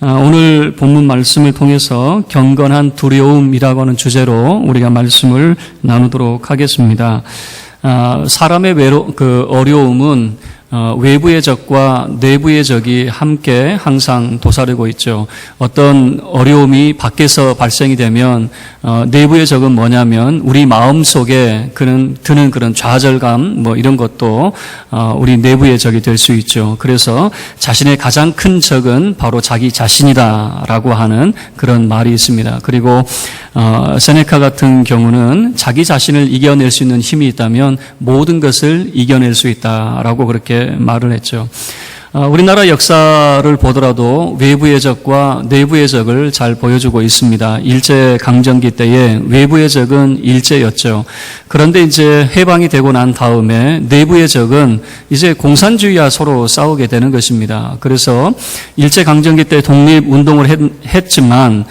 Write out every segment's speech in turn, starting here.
오늘 본문 말씀을 통해서 경건한 두려움이라고 하는 주제로 우리가 말씀을 나누도록 하겠습니다. 사람의 어려움은 외부의 적과 내부의 적이 함께 항상 도사리고 있죠. 어떤 어려움이 밖에서 발생이 되면 내부의 적은 뭐냐면 우리 마음속에 드는 그런 좌절감 이런 것도 우리 내부의 적이 될 수 있죠. 그래서 자신의 가장 큰 적은 바로 자기 자신이다라고 하는 그런 말이 있습니다. 그리고 세네카 같은 경우는 자기 자신을 이겨낼 수 있는 힘이 있다면 모든 것을 이겨낼 수 있다라고 그렇게 말을 했죠. 우리나라 역사를 보더라도 외부의 적과 내부의 적을 잘 보여주고 있습니다. 일제강점기 때에 외부의 적은 일제였죠. 그런데 이제 해방이 되고 난 다음에 내부의 적은 이제 공산주의와 서로 싸우게 되는 것입니다. 그래서 일제강점기 때 독립운동을 했지만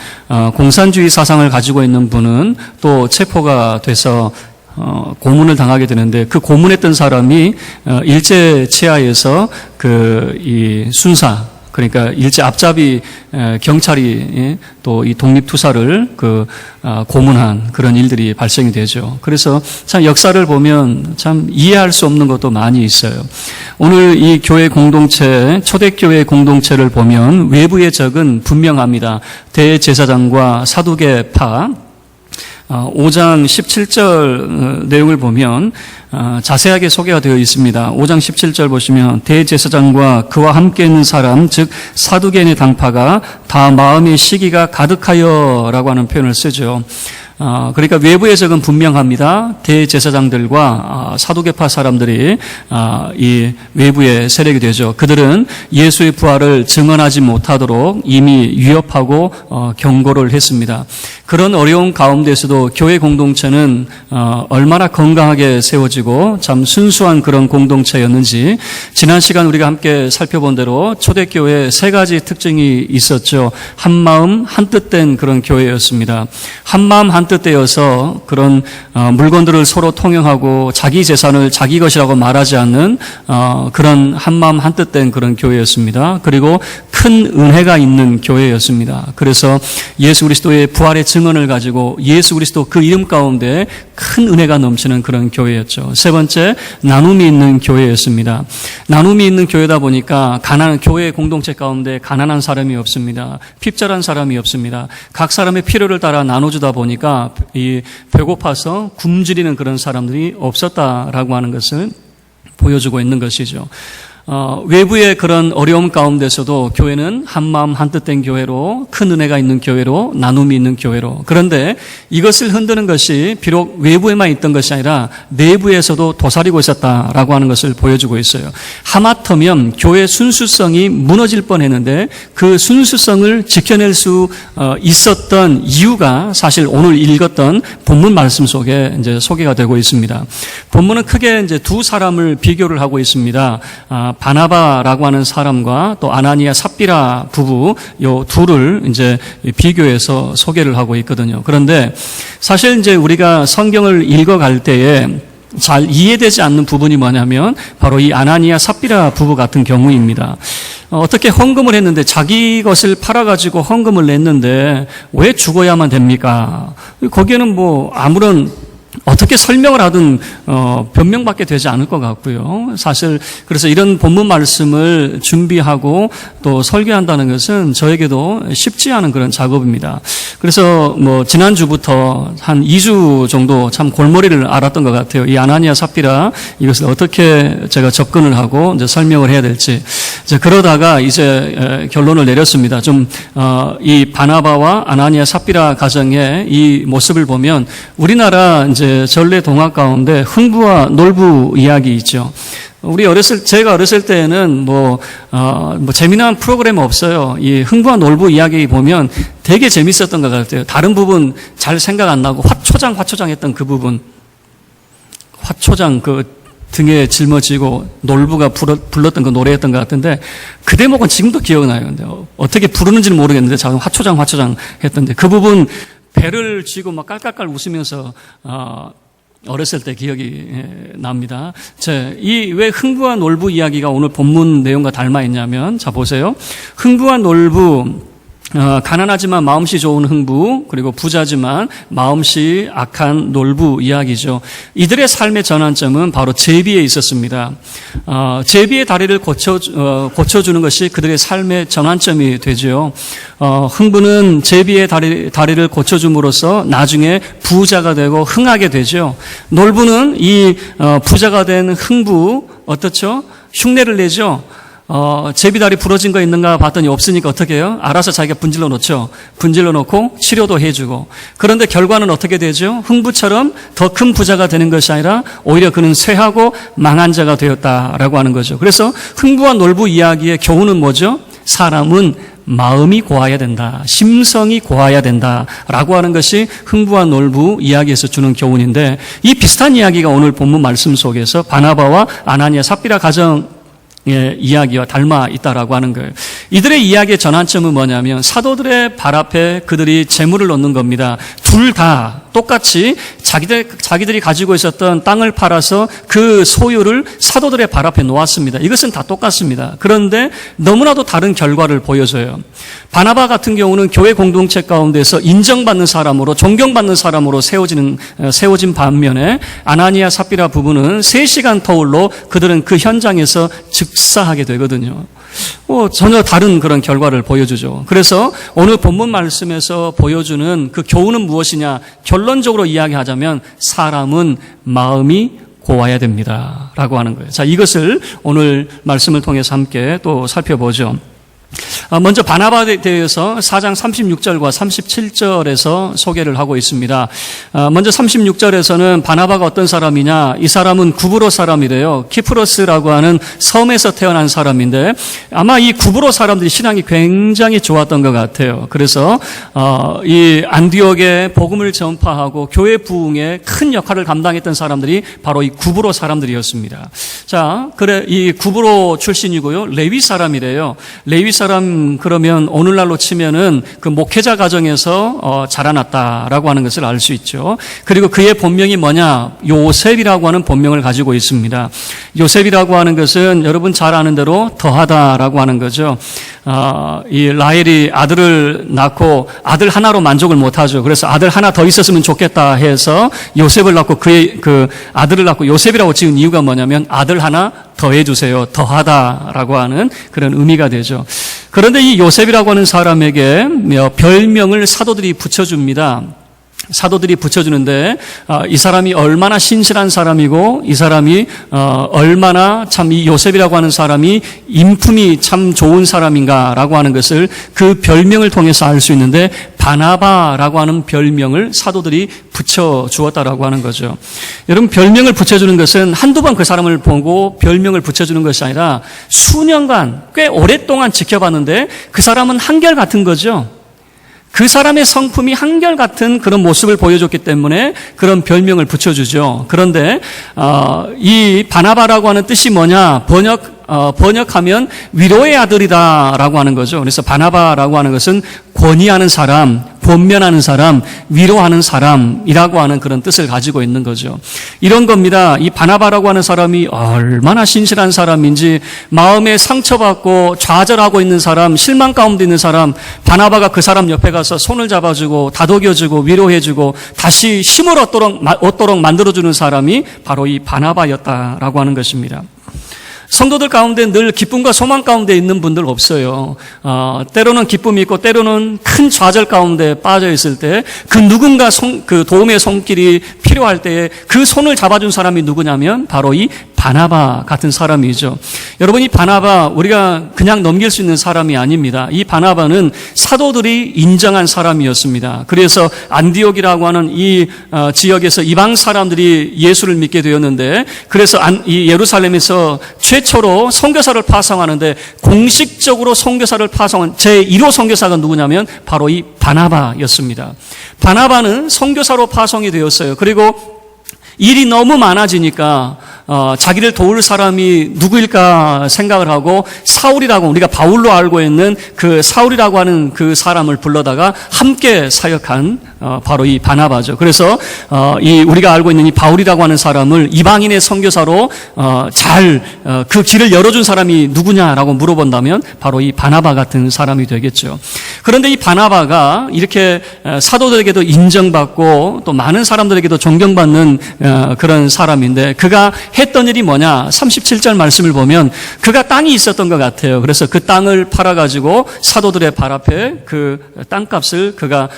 공산주의 사상을 가지고 있는 분은 또 체포가 돼서 고문을 당하게 되는데 그 고문했던 사람이 일제 치하에서 이 순사, 그러니까 일제 앞잡이 경찰이 또 이 독립투사를 고문한 그런 일들이 발생이 되죠. 그래서 참 역사를 보면 참 이해할 수 없는 것도 많이 있어요. 오늘 이 교회 공동체, 초대교회 공동체를 보면 외부의 적은 분명합니다. 대제사장과 사두개파 5장 17절 내용을 보면 자세하게 소개가 되어 있습니다. 5장 17절 보시면 대제사장과 그와 함께 있는 사람 즉 사두개인의 당파가 다 마음의 시기가 가득하여 라고 하는 표현을 쓰죠. 그러니까 외부의 적은 분명합니다. 대제사장들과 사두개파 사람들이 이 외부의 세력이 되죠. 그들은 예수의 부활을 증언하지 못하도록 이미 위협하고 경고를 했습니다. 그런 어려운 가운데서도 교회 공동체는 얼마나 건강하게 세워지고 참 순수한 그런 공동체였는지 지난 시간 우리가 함께 살펴본 대로 초대교회 세 가지 특징이 있었죠. 한 마음 한뜻된 그런 교회였습니다. 한 마음 한뜻되어서 그런 물건들을 서로 통용하고 자기 재산을 자기 것이라고 말하지 않는 그런 한 마음 한뜻된 그런 교회였습니다. 그리고 큰 은혜가 있는 교회였습니다. 그래서 예수 그리스도의 부활의 증언을 가지고 예수 그리스도 그 이름 가운데 큰 은혜가 넘치는 그런 교회였죠. 세 번째, 나눔이 있는 교회였습니다. 나눔이 있는 교회다 보니까 교회 공동체 가운데 가난한 사람이 없습니다. 핍절한 사람이 없습니다. 각 사람의 필요를 따라 나눠주다 보니까 이 배고파서 굶주리는 그런 사람들이 없었다라고 하는 것을 보여주고 있는 것이죠. 외부의 그런 어려움 가운데서도 교회는 한마음 한뜻된 교회로, 큰 은혜가 있는 교회로, 나눔이 있는 교회로. 그런데 이것을 흔드는 것이 비록 외부에만 있던 것이 아니라 내부에서도 도사리고 있었다라고 하는 것을 보여주고 있어요. 하마터면 교회의 순수성이 무너질 뻔했는데 그 순수성을 지켜낼 수 있었던 이유가 사실 오늘 읽었던 본문 말씀 속에 이제 소개가 되고 있습니다. 본문은 크게 이제 두 사람을 비교를 하고 있습니다. 바나바라고 하는 사람과 또 아나니아 삽비라 부부 요 둘을 이제 비교해서 소개를 하고 있거든요. 그런데 사실 이제 우리가 성경을 읽어갈 때에 잘 이해되지 않는 부분이 뭐냐면 바로 이 아나니아 삽비라 부부 같은 경우입니다. 어떻게 헌금을 했는데 자기 것을 팔아가지고 헌금을 냈는데 왜 죽어야만 됩니까? 거기에는 아무런 어떻게 설명을 하든 변명밖에 되지 않을 것 같고요. 사실 그래서 이런 본문 말씀을 준비하고 또 설교한다는 것은 저에게도 쉽지 않은 그런 작업입니다. 그래서 지난주부터 한 2주 정도 참 골머리를 앓았던 것 같아요. 이 아나니아 삽비라 이것을 어떻게 제가 접근을 하고 이제 설명을 해야 될지. 그러다가 이제 결론을 내렸습니다. 이 바나바와 아나니아 삽비라 가정의 이 모습을 보면 우리나라 이제 전래 동화 가운데 흥부와 놀부 이야기 있죠. 제가 어렸을 때에는 재미난 프로그램 없어요. 이 흥부와 놀부 이야기 보면 되게 재밌었던 것 같아요. 다른 부분 잘 생각 안 나고 화초장 했던 그 부분. 화초장 등에 짊어지고 놀부가 불렀던 그 노래였던 것 같은데 그 대목은 지금도 기억나요. 근데 어떻게 부르는지는 모르겠는데 자꾸 화초장 했던데 그 부분 배를 쥐고 깔깔깔 웃으면서 어렸을 때 기억이 납니다. 왜 흥부와 놀부 이야기가 오늘 본문 내용과 닮아 있냐면 자 보세요. 흥부와 놀부 가난하지만 마음씨 좋은 흥부, 그리고 부자지만 마음씨 악한 놀부 이야기죠. 이들의 삶의 전환점은 바로 제비에 있었습니다. 제비의 다리를 고쳐주는 것이 그들의 삶의 전환점이 되죠. 흥부는 제비의 다리를 고쳐줌으로써 나중에 부자가 되고 흥하게 되죠. 놀부는 이 부자가 된 흥부, 어떻죠? 흉내를 내죠. 제비다리 부러진 거 있는가 봤더니 없으니까 어떻게 해요? 알아서 자기가 분질러 놓죠. 분질러 놓고 치료도 해주고. 그런데 결과는 어떻게 되죠? 흥부처럼 더 큰 부자가 되는 것이 아니라 오히려 그는 쇠하고 망한 자가 되었다라고 하는 거죠. 그래서 흥부와 놀부 이야기의 교훈은 뭐죠? 사람은 마음이 고와야 된다. 심성이 고와야 된다라고 하는 것이 흥부와 놀부 이야기에서 주는 교훈인데, 이 비슷한 이야기가 오늘 본문 말씀 속에서 바나바와 아나니아 삽비라 가정 이야기와 닮아 있다라고 하는 거예요. 이들의 이야기의 전환점은 뭐냐면 사도들의 발 앞에 그들이 재물을 놓는 겁니다. 둘 다 똑같이 자기들이 가지고 있었던 땅을 팔아서 그 소유를 사도들의 발 앞에 놓았습니다. 이것은 다 똑같습니다. 그런데 너무나도 다른 결과를 보여줘요. 바나바 같은 경우는 교회 공동체 가운데서 인정받는 사람으로, 존경받는 사람으로 세워진 반면에 아나니아 삽비라 부부는 3시간 터울로 그들은 그 현장에서 즉사하게 되거든요. 전혀 다른 그런 결과를 보여주죠. 그래서 오늘 본문 말씀에서 보여주는 그 교훈은 무엇이냐? 결론적으로 이야기하자면 사람은 마음이 고와야 됩니다 라고 하는 거예요. 자, 이것을 오늘 말씀을 통해서 함께 또 살펴보죠. 먼저 바나바에 대해서 4장 36절과 37절에서 소개를 하고 있습니다. 먼저 36절에서는 바나바가 어떤 사람이냐? 이 사람은 구브로 사람이래요. 키프로스라고 하는 섬에서 태어난 사람인데 아마 이 구브로 사람들이 신앙이 굉장히 좋았던 것 같아요. 그래서 이 안디옥에 복음을 전파하고 교회 부흥에 큰 역할을 감당했던 사람들이 바로 이 구브로 사람들이었습니다. 자, 이 구브로 출신이고요. 레위 사람이래요. 레위 사람 그러면 오늘날로 치면은 그 목회자 가정에서 자라났다라고 하는 것을 알 수 있죠. 그리고 그의 본명이 뭐냐? 요셉이라고 하는 본명을 가지고 있습니다. 요셉이라고 하는 것은 여러분 잘 아는 대로 더하다라고 하는 거죠. 이 라헬이 아들을 낳고 아들 하나로 만족을 못하죠. 그래서 아들 하나 더 있었으면 좋겠다 해서 요셉을 낳고 그 아들을 낳고 요셉이라고 지은 이유가 뭐냐면 아들 하나 더해주세요. 더하다라고 하는 그런 의미가 되죠. 그런데 이 요셉이라고 하는 사람에게 별명을 사도들이 붙여줍니다. 사도들이 붙여주는데 이 사람이 얼마나 신실한 사람이고 이 사람이 얼마나 참 이 요셉이라고 하는 사람이 인품이 참 좋은 사람인가라고 하는 것을 그 별명을 통해서 알 수 있는데 바나바라고 하는 별명을 사도들이 붙여주었다라고 하는 거죠. 여러분 별명을 붙여주는 것은 한두 번 그 사람을 보고 별명을 붙여주는 것이 아니라 수년간 꽤 오랫동안 지켜봤는데 그 사람은 한결같은 거죠. 그 사람의 성품이 한결같은 그런 모습을 보여줬기 때문에 그런 별명을 붙여주죠. 그런데 이 바나바라고 하는 뜻이 뭐냐? 번역하면 위로의 아들이다라고 하는 거죠. 그래서 바나바라고 하는 것은 권위하는 사람, 권면하는 사람, 위로하는 사람이라고 하는 그런 뜻을 가지고 있는 거죠. 이런 겁니다. 이 바나바라고 하는 사람이 얼마나 신실한 사람인지, 마음에 상처받고 좌절하고 있는 사람, 실망 가운데 있는 사람, 바나바가 그 사람 옆에 가서 손을 잡아주고 다독여주고 위로해주고 다시 힘을 얻도록 만들어주는 사람이 바로 이 바나바였다라고 하는 것입니다. 성도들 가운데 늘 기쁨과 소망 가운데 있는 분들 없어요. 때로는 기쁨이 있고 때로는 큰 좌절 가운데 빠져 있을 때 그 누군가 그 도움의 손길이 필요할 때에 그 손을 잡아준 사람이 누구냐면 바로 이 바나바 같은 사람이죠. 여러분, 이 바나바 우리가 그냥 넘길 수 있는 사람이 아닙니다. 이 바나바는 사도들이 인정한 사람이었습니다. 그래서 안디옥이라고 하는 이 지역에서 이방 사람들이 예수를 믿게 되었는데, 그래서 이 예루살렘에서 최초로 선교사를 파송하는데 공식적으로 선교사를 파송한 제1호 선교사가 누구냐면 바로 이 바나바였습니다. 바나바는 선교사로 파송이 되었어요. 그리고 일이 너무 많아지니까 자기를 도울 사람이 누구일까 생각을 하고 사울이라고, 우리가 바울로 알고 있는 그 사울이라고 하는 그 사람을 불러다가 함께 사역한 바로 이 바나바죠. 그래서 이 우리가 알고 있는 이 바울이라고 하는 사람을 이방인의 선교사로 잘 그 길을 열어준 사람이 누구냐라고 물어본다면 바로 이 바나바 같은 사람이 되겠죠. 그런데 이 바나바가 이렇게 사도들에게도 인정받고 또 많은 사람들에게도 존경받는 그런 사람인데 그가 했던 일이 뭐냐? 37절 말씀을 보면 그가 땅이 있었던 것 같아요. 그래서 그 땅을 팔아가지고 사도들의 발 앞에 그 땅값을 그가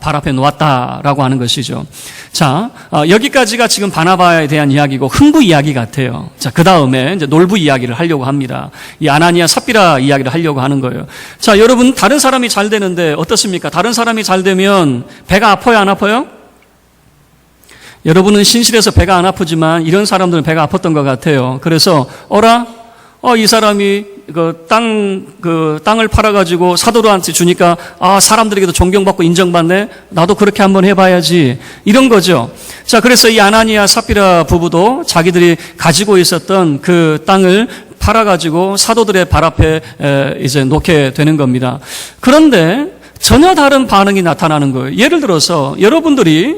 발 앞에 놓았다라고 하는 것이죠. 자, 여기까지가 지금 바나바에 대한 이야기고 흥부 이야기 같아요. 자, 그 다음에 이제 놀부 이야기를 하려고 합니다. 이 아나니아 삽비라 이야기를 하려고 하는 거예요. 자, 여러분 다른 사람이 잘 되는데 어떻습니까? 다른 사람이 잘 되면 배가 아파요, 안 아파요? 여러분은 신실해서 배가 안 아프지만 이런 사람들은 배가 아팠던 것 같아요. 그래서 이 사람이 땅을 팔아가지고 사도들한테 주니까 사람들에게도 존경받고 인정받네. 나도 그렇게 한번 해봐야지. 이런 거죠. 자, 그래서 이 아나니아 삽비라 부부도 자기들이 가지고 있었던 그 땅을 팔아가지고 사도들의 발 앞에 이제 놓게 되는 겁니다. 그런데 전혀 다른 반응이 나타나는 거예요. 예를 들어서 여러분들이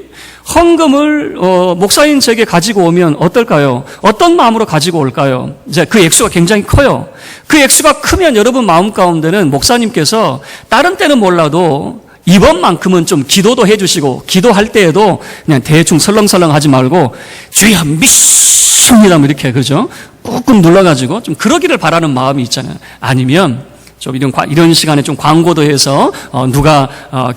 헌금을 목사인 제게 가지고 오면 어떨까요? 어떤 마음으로 가지고 올까요? 이제 그 액수가 굉장히 커요. 그 액수가 크면 여러분 마음 가운데는 목사님께서 다른 때는 몰라도 이번만큼은 좀 기도도 해주시고 기도할 때에도 그냥 대충 설렁설렁 하지 말고 주여 믿습니다 이렇게 그죠? 꾹꾹 눌러가지고 좀 그러기를 바라는 마음이 있잖아요. 아니면 좀 이런 시간에 좀 광고도 해서 누가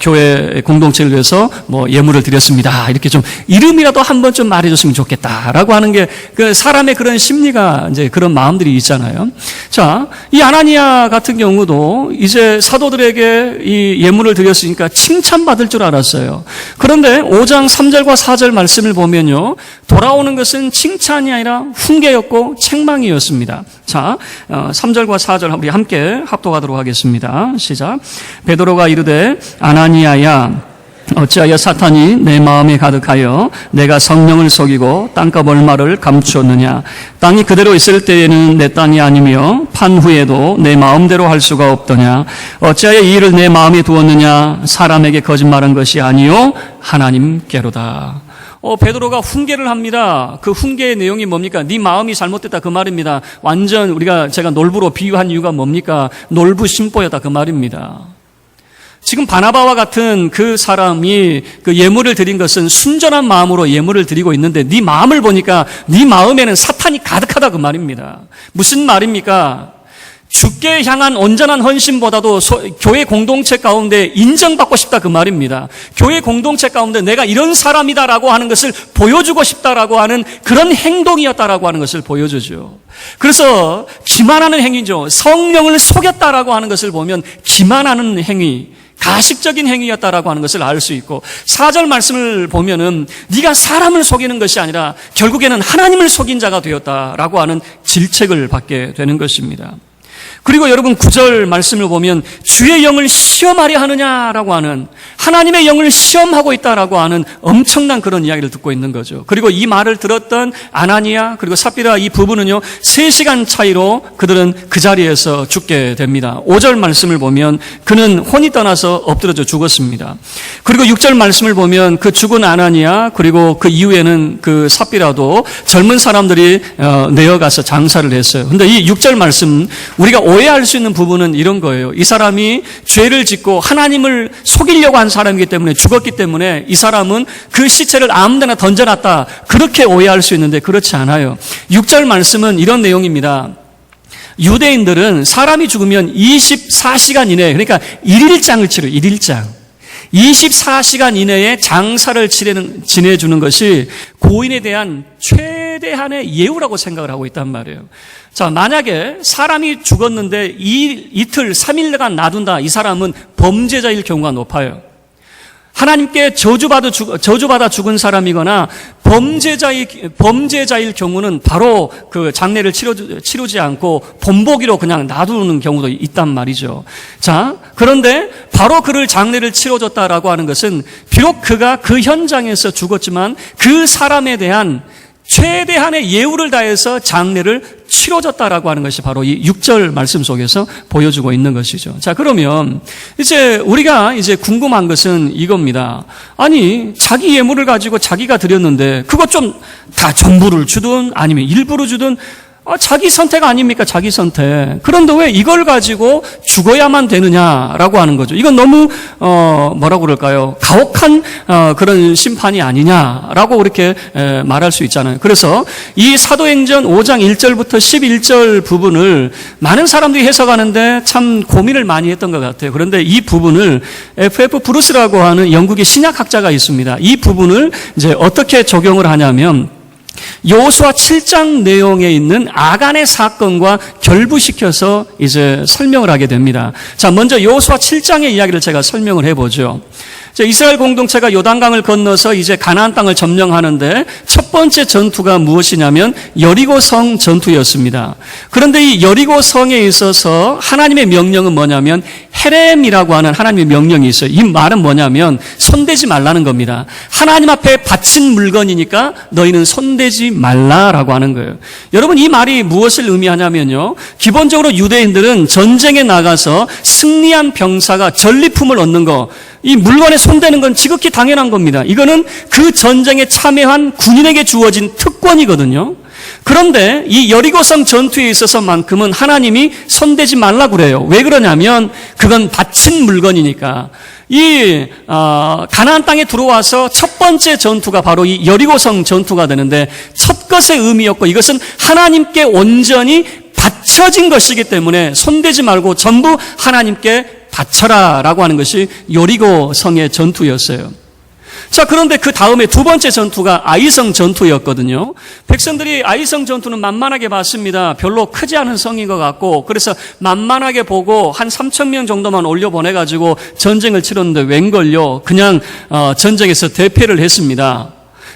교회 공동체를 위해서 뭐 예물을 드렸습니다. 이렇게 좀 이름이라도 한번 좀 말해줬으면 좋겠다라고 하는 게 그 사람의 그런 심리가 이제 그런 마음들이 있잖아요. 자, 이 아나니아 같은 경우도 이제 사도들에게 이 예물을 드렸으니까 칭찬받을 줄 알았어요. 그런데 5장 3절과 4절 말씀을 보면요, 돌아오는 것은 칭찬이 아니라 훈계였고 책망이었습니다. 자, 3절과 4절 우리 함께 합독하도록 하겠습니다. 시작. 베드로가 이르되 아나니아야 어찌하여 사탄이 내 마음에 가득하여 내가 성령을 속이고 땅값 얼마를 감추었느냐. 땅이 그대로 있을 때에는 내 땅이 아니며 판 후에도 내 마음대로 할 수가 없더냐. 어찌하여 이 일을 내 마음에 두었느냐. 사람에게 거짓말한 것이 아니요 하나님께로다. 베드로가 훈계를 합니다. 그 훈계의 내용이 뭡니까? 네 마음이 잘못됐다 그 말입니다. 완전 제가 놀부로 비유한 이유가 뭡니까? 놀부 심보였다 그 말입니다. 지금 바나바와 같은 그 사람이 그 예물을 드린 것은 순전한 마음으로 예물을 드리고 있는데 네 마음을 보니까 네 마음에는 사탄이 가득하다 그 말입니다. 무슨 말입니까? 주께 향한 온전한 헌신보다도 교회 공동체 가운데 인정받고 싶다 그 말입니다. 교회 공동체 가운데 내가 이런 사람이다라고 하는 것을 보여주고 싶다라고 하는 그런 행동이었다라고 하는 것을 보여주죠. 그래서 기만하는 행위죠. 성령을 속였다라고 하는 것을 보면 기만하는 행위, 가식적인 행위였다라고 하는 것을 알 수 있고 4절 말씀을 보면은 네가 사람을 속이는 것이 아니라 결국에는 하나님을 속인 자가 되었다라고 하는 질책을 받게 되는 것입니다. 그리고 여러분 9절 말씀을 보면 주의 영을 시험하려 하느냐라고 하는 하나님의 영을 시험하고 있다라고 하는 엄청난 그런 이야기를 듣고 있는 거죠. 그리고 이 말을 들었던 아나니아 그리고 삽비라 이 부부는요 3시간 차이로 그들은 그 자리에서 죽게 됩니다. 5절 말씀을 보면 그는 혼이 떠나서 엎드려져 죽었습니다. 그리고 6절 말씀을 보면 그 죽은 아나니아 그리고 그 이후에는 그 삽비라도 젊은 사람들이 내어가서 장사를 했어요. 근데 이 6절 말씀 우리가 오해할 수 있는 부분은 이런 거예요. 이 사람이 죄를 짓고 하나님을 속이려고 한 사람이기 때문에 죽었기 때문에 이 사람은 그 시체를 아무 데나 던져놨다. 그렇게 오해할 수 있는데 그렇지 않아요. 6절 말씀은 이런 내용입니다. 유대인들은 사람이 죽으면 24시간 이내에 그러니까 1일장을 치러요. 1일장. 24시간 이내에 장사를 지내주는 것이 고인에 대한 최대한의 예우라고 생각을 하고 있단 말이에요. 자, 만약에 사람이 죽었는데 이틀, 3일간 놔둔다. 이 사람은 범죄자일 경우가 높아요. 하나님께 저주받아 죽은 사람이거나 범죄자일 경우는 바로 그 장례를 치르지 않고 본보기로 그냥 놔두는 경우도 있단 말이죠. 자, 그런데 바로 그를 장례를 치러줬다라고 하는 것은 비록 그가 그 현장에서 죽었지만 그 사람에 대한 최대한의 예우를 다해서 장례를 치러졌다라고 하는 것이 바로 이 6절 말씀 속에서 보여주고 있는 것이죠. 자, 그러면 이제 우리가 궁금한 것은 이겁니다. 아니, 자기 예물을 가지고 자기가 드렸는데 그것 좀 다 전부를 주든 아니면 일부를 주든 자기 선택 아닙니까? 자기 선택. 그런데 왜 이걸 가지고 죽어야만 되느냐라고 하는 거죠. 이건 너무 뭐라고 그럴까요? 가혹한 그런 심판이 아니냐라고 그렇게 말할 수 있잖아요. 그래서 이 사도행전 5장 1절부터 11절 부분을 많은 사람들이 해석하는데 참 고민을 많이 했던 것 같아요. 그런데 이 부분을 F.F. 브루스라고 하는 영국의 신약학자가 있습니다. 이 부분을 이제 어떻게 적용을 하냐면 여호수아 7장 내용에 있는 아간의 사건과 결부시켜서 이제 설명을 하게 됩니다. 자, 먼저 여호수아 7장의 이야기를 제가 설명을 해보죠. 이스라엘 공동체가 요단강을 건너서 이제 가나안 땅을 점령하는데 첫 번째 전투가 무엇이냐면 여리고성 전투였습니다. 그런데 이 여리고성에 있어서 하나님의 명령은 뭐냐면 헤렘이라고 하는 하나님의 명령이 있어요. 이 말은 뭐냐면 손대지 말라는 겁니다. 하나님 앞에 바친 물건이니까 너희는 손대지 말라라고 하는 거예요. 여러분, 이 말이 무엇을 의미하냐면요, 기본적으로 유대인들은 전쟁에 나가서 승리한 병사가 전리품을 얻는 거, 이 물건에 손대는 건 지극히 당연한 겁니다. 이거는 그 전쟁에 참여한 군인에게 주어진 특권이거든요. 그런데 이 여리고성 전투에 있어서만큼은 하나님이 손대지 말라고 그래요. 왜 그러냐면 그건 바친 물건이니까. 이 가나안 땅에 들어와서 첫 번째 전투가 바로 이 여리고성 전투가 되는데 첫 것의 의미였고, 이것은 하나님께 온전히 바쳐진 것이기 때문에 손대지 말고 전부 하나님께 바쳐라라고 하는 것이 여리고성의 전투였어요. 자, 그런데 그 다음에 두 번째 전투가 아이성 전투였거든요. 백성들이 아이성 전투는 만만하게 봤습니다. 별로 크지 않은 성인 것 같고, 그래서 만만하게 보고 한 3,000명 정도만 올려보내가지고 전쟁을 치렀는데 웬걸요, 그냥 전쟁에서 대패를 했습니다.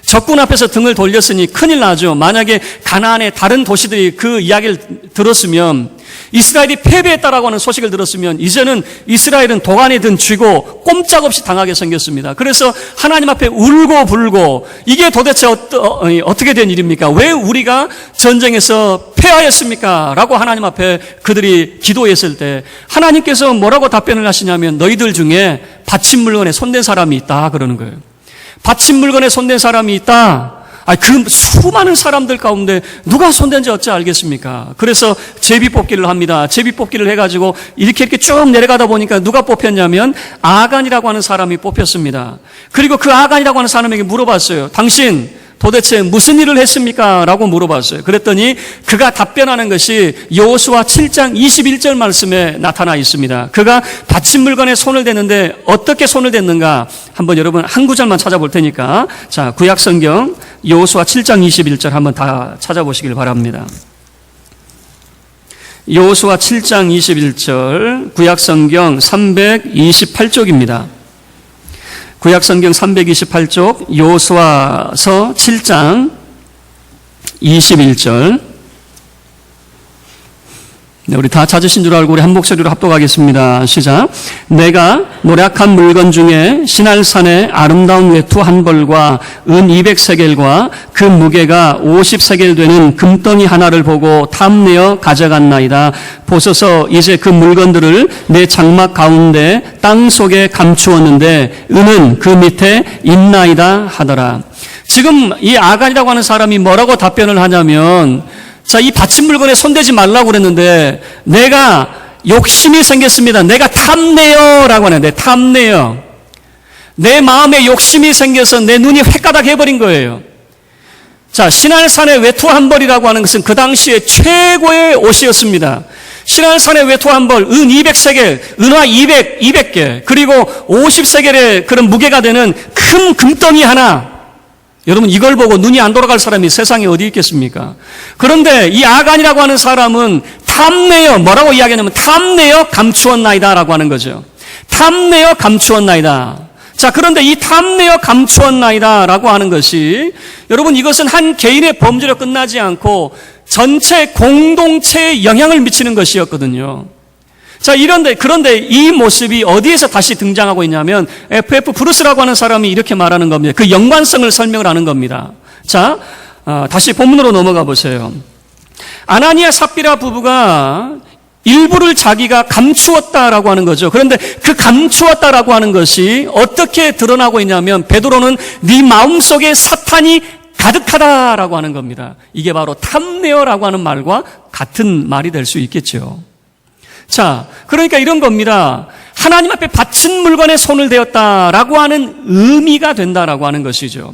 적군 앞에서 등을 돌렸으니 큰일 나죠. 만약에 가나안의 다른 도시들이 그 이야기를 들었으면, 이스라엘이 패배했다라고 하는 소식을 들었으면 이제는 이스라엘은 도간에 든 쥐고 꼼짝없이 당하게 생겼습니다. 그래서 하나님 앞에 울고 불고, 이게 도대체 어떻게 된 일입니까? 왜 우리가 전쟁에서 패하였습니까? 라고 하나님 앞에 그들이 기도했을 때 하나님께서 뭐라고 답변을 하시냐면, 너희들 중에 바친 물건에 손댄 사람이 있다 그러는 거예요. 바친 물건에 손댄 사람이 있다. 그 수많은 사람들 가운데 누가 손댄지 어찌 알겠습니까? 그래서 제비뽑기를 합니다. 제비뽑기를 해가지고 이렇게 쭉 내려가다 보니까 누가 뽑혔냐면 아간이라고 하는 사람이 뽑혔습니다. 그리고 그 아간이라고 하는 사람에게 물어봤어요. 당신 도대체 무슨 일을 했습니까? 라고 물어봤어요. 그랬더니 그가 답변하는 것이 여호수아 7장 21절 말씀에 나타나 있습니다. 그가 바친 물건에 손을 댔는데 어떻게 손을 댔는가? 한번 여러분 한 구절만 찾아볼 테니까, 자, 구약성경 여호수아 7장 21절 한번 다 찾아보시길 바랍니다. 여호수아 7장 21절, 구약성경 328쪽입니다. 구약성경 328쪽, 여호수아서 7장 21절. 네, 우리 다 찾으신 줄 알고 우리 한 목소리로 합독하겠습니다. 시작. 내가 노략한 물건 중에 시날산의 아름다운 외투 한 벌과 은 200세겔과 그 무게가 50세겔 되는 금덩이 하나를 보고 탐내어 가져갔나이다. 보소서, 이제 그 물건들을 내 장막 가운데 땅 속에 감추었는데 은은 그 밑에 있나이다 하더라. 지금 이 아간이라고 하는 사람이 뭐라고 답변을 하냐면, 자, 이 바친 물건에 손대지 말라고 그랬는데 내가 욕심이 생겼습니다. 내가 탐내어라고 하는데, 탐내어. 내 마음에 욕심이 생겨서 내 눈이 횟가닥 해버린 거예요. 자, 시날산의 외투 한 벌이라고 하는 것은 그 당시에 최고의 옷이었습니다. 시날산의 외투 한 벌, 은 200세겔, 은화 200개, 그리고 50세겔의 그런 무게가 되는 큰 금덩이 하나. 여러분, 이걸 보고 눈이 안 돌아갈 사람이 세상에 어디 있겠습니까? 그런데 이 아간이라고 하는 사람은 탐내어, 뭐라고 이야기하냐면 탐내어 감추었나이다 라고 하는 거죠. 탐내어 감추었나이다. 자, 그런데 이 탐내어 감추었나이다 라고 하는 것이, 여러분, 이것은 한 개인의 범죄로 끝나지 않고 전체 공동체에 영향을 미치는 것이었거든요. 자, 그런데 이 모습이 어디에서 다시 등장하고 있냐면 F.F. 브루스라고 하는 사람이 이렇게 말하는 겁니다. 그 연관성을 설명을 하는 겁니다. 자, 다시 본문으로 넘어가 보세요. 아나니아 삽비라 부부가 일부를 자기가 감추었다라고 하는 거죠. 그런데 그 감추었다라고 하는 것이 어떻게 드러나고 있냐면, 베드로는 네 마음속에 사탄이 가득하다라고 하는 겁니다. 이게 바로 탐내어라고 하는 말과 같은 말이 될 수 있겠죠. 자, 그러니까 이런 겁니다. 하나님 앞에 바친 물건에 손을 대었다라고 하는 의미가 된다라고 하는 것이죠.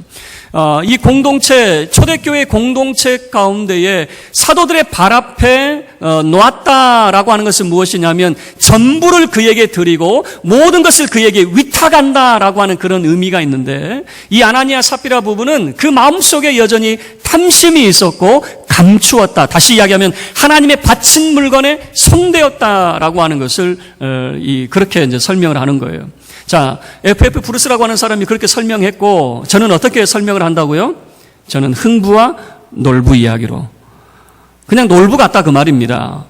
이 공동체, 초대교회 공동체 가운데에 사도들의 발 앞에 놓았다라고 하는 것은 무엇이냐면 전부를 그에게 드리고 모든 것을 그에게 위탁한다라고 하는 그런 의미가 있는데, 이 아나니아 삽비라 부부는 그 마음속에 여전히 탐심이 있었고 감추었다. 다시 이야기하면 하나님의 바친 물건에 손대었다라고 하는 것을 그렇게 이제 설명을 하는 거예요. 자, F.F. 브루스라고 하는 사람이 그렇게 설명했고, 저는 어떻게 설명을 한다고요? 저는 흥부와 놀부 이야기로. 그냥 놀부 같다 그 말입니다.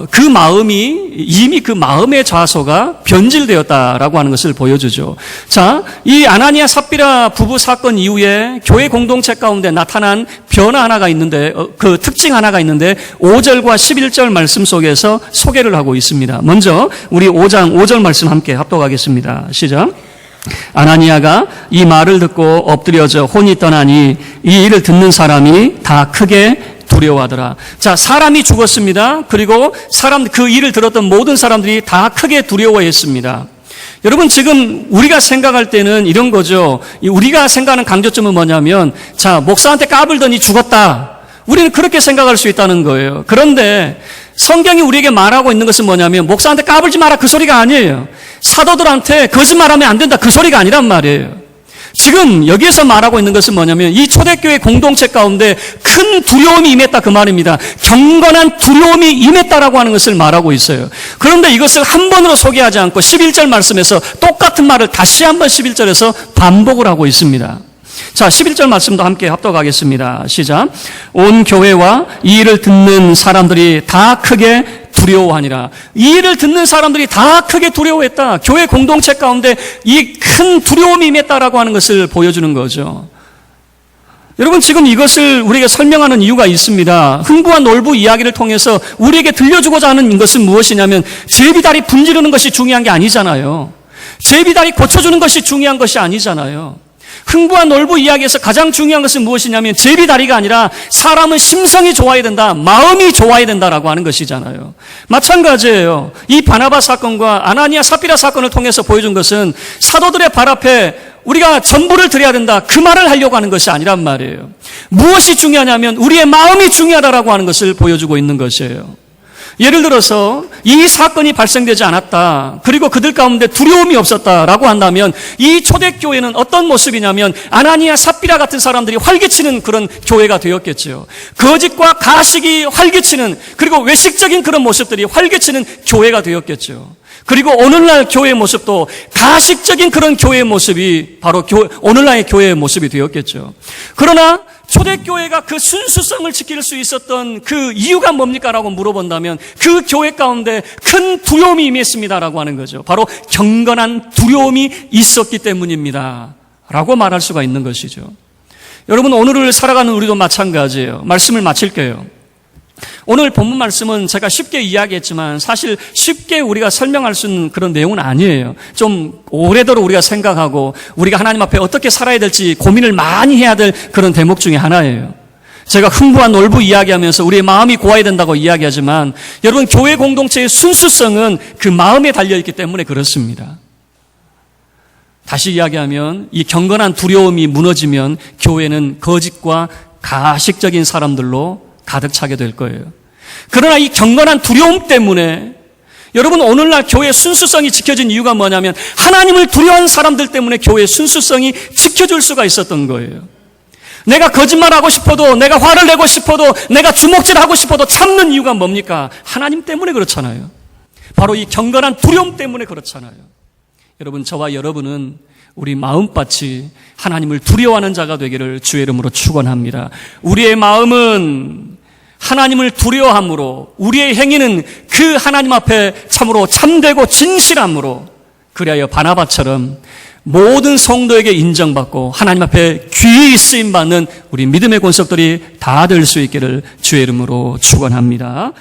그 마음이 이미 그 마음의 좌소가 변질되었다라고 하는 것을 보여주죠. 자, 이 아나니아 삽비라 부부 사건 이후에 교회 공동체 가운데 나타난 변화 하나가 있는데, 그 특징 하나가 있는데 5절과 11절 말씀 속에서 소개를 하고 있습니다. 먼저 우리 5장 5절 말씀 함께 합독하겠습니다. 시작. 아나니아가 이 말을 듣고 엎드려져 혼이 떠나니 이 일을 듣는 사람이 다 크게 두려워하더라. 자, 사람이 죽었습니다. 그리고 그 일을 들었던 모든 사람들이 다 크게 두려워했습니다. 여러분, 지금 우리가 생각할 때는 이런 거죠. 우리가 생각하는 강조점은 뭐냐면, 자, 목사한테 까불더니 죽었다. 우리는 그렇게 생각할 수 있다는 거예요. 그런데 성경이 우리에게 말하고 있는 것은 뭐냐면, 목사한테 까불지 마라 그 소리가 아니에요. 사도들한테 거짓말하면 안 된다 그 소리가 아니란 말이에요. 지금 여기에서 말하고 있는 것은 뭐냐면 이 초대교회 공동체 가운데 큰 두려움이 임했다 그 말입니다. 경건한 두려움이 임했다라고 하는 것을 말하고 있어요. 그런데 이것을 한 번으로 소개하지 않고 11절 말씀에서 똑같은 말을 다시 한번 11절에서 반복을 하고 있습니다. 자, 11절 말씀도 함께 합독하겠습니다. 시작. 온 교회와 이 일을 듣는 사람들이 다 크게 두려워하니라. 이 일을 듣는 사람들이 다 크게 두려워했다. 교회 공동체 가운데 이 큰 두려움이 임했다라고 하는 것을 보여주는 거죠. 여러분, 지금 이것을 우리에게 설명하는 이유가 있습니다. 흥부와 놀부 이야기를 통해서 우리에게 들려주고자 하는 것은 무엇이냐면 제비다리 분지르는 것이 중요한 게 아니잖아요. 제비다리 고쳐주는 것이 중요한 것이 아니잖아요. 흥부와 놀부 이야기에서 가장 중요한 것은 무엇이냐면 제비다리가 아니라 사람은 심성이 좋아야 된다, 마음이 좋아야 된다라고 하는 것이잖아요. 마찬가지예요. 이 바나바 사건과 아나니아 삽비라 사건을 통해서 보여준 것은 사도들의 발 앞에 우리가 전부를 드려야 된다 그 말을 하려고 하는 것이 아니란 말이에요. 무엇이 중요하냐면 우리의 마음이 중요하다라고 하는 것을 보여주고 있는 것이에요. 예를 들어서 이 사건이 발생되지 않았다, 그리고 그들 가운데 두려움이 없었다라고 한다면 이 초대교회는 어떤 모습이냐면 아나니아 삽비라 같은 사람들이 활개치는 그런 교회가 되었겠죠. 거짓과 가식이 활개치는, 그리고 외식적인 그런 모습들이 활개치는 교회가 되었겠죠. 그리고 오늘날 교회의 모습도 가식적인 그런 교회의 모습이 바로 오늘날의 교회의 모습이 되었겠죠. 그러나 초대교회가 그 순수성을 지킬 수 있었던 그 이유가 뭡니까? 라고 물어본다면 그 교회 가운데 큰 두려움이 임했습니다라고 하는 거죠. 바로 경건한 두려움이 있었기 때문입니다 라고 말할 수가 있는 것이죠. 여러분, 오늘을 살아가는 우리도 마찬가지예요. 말씀을 마칠게요. 오늘 본문 말씀은 제가 쉽게 이야기했지만 사실 쉽게 우리가 설명할 수 있는 그런 내용은 아니에요. 좀 오래도록 우리가 생각하고 우리가 하나님 앞에 어떻게 살아야 될지 고민을 많이 해야 될 그런 대목 중에 하나예요. 제가 흥부와 놀부 이야기하면서 우리의 마음이 고와야 된다고 이야기하지만 여러분, 교회 공동체의 순수성은 그 마음에 달려있기 때문에 그렇습니다. 다시 이야기하면 이 경건한 두려움이 무너지면 교회는 거짓과 가식적인 사람들로 가득 차게 될 거예요. 그러나 이 경건한 두려움 때문에 여러분, 오늘날 교회의 순수성이 지켜진 이유가 뭐냐면 하나님을 두려워하는 사람들 때문에 교회의 순수성이 지켜질 수가 있었던 거예요. 내가 거짓말하고 싶어도, 내가 화를 내고 싶어도, 내가 주먹질하고 싶어도 참는 이유가 뭡니까? 하나님 때문에 그렇잖아요. 바로 이 경건한 두려움 때문에 그렇잖아요. 여러분, 저와 여러분은 우리 마음밭이 하나님을 두려워하는 자가 되기를 주의 이름으로 축원합니다. 우리의 마음은 하나님을 두려워함으로, 우리의 행위는 그 하나님 앞에 참으로 참되고 진실함으로, 그리하여 바나바처럼 모든 성도에게 인정받고 하나님 앞에 귀히 쓰임받는 우리 믿음의 권속들이 다 될 수 있기를 주의 이름으로 축원합니다.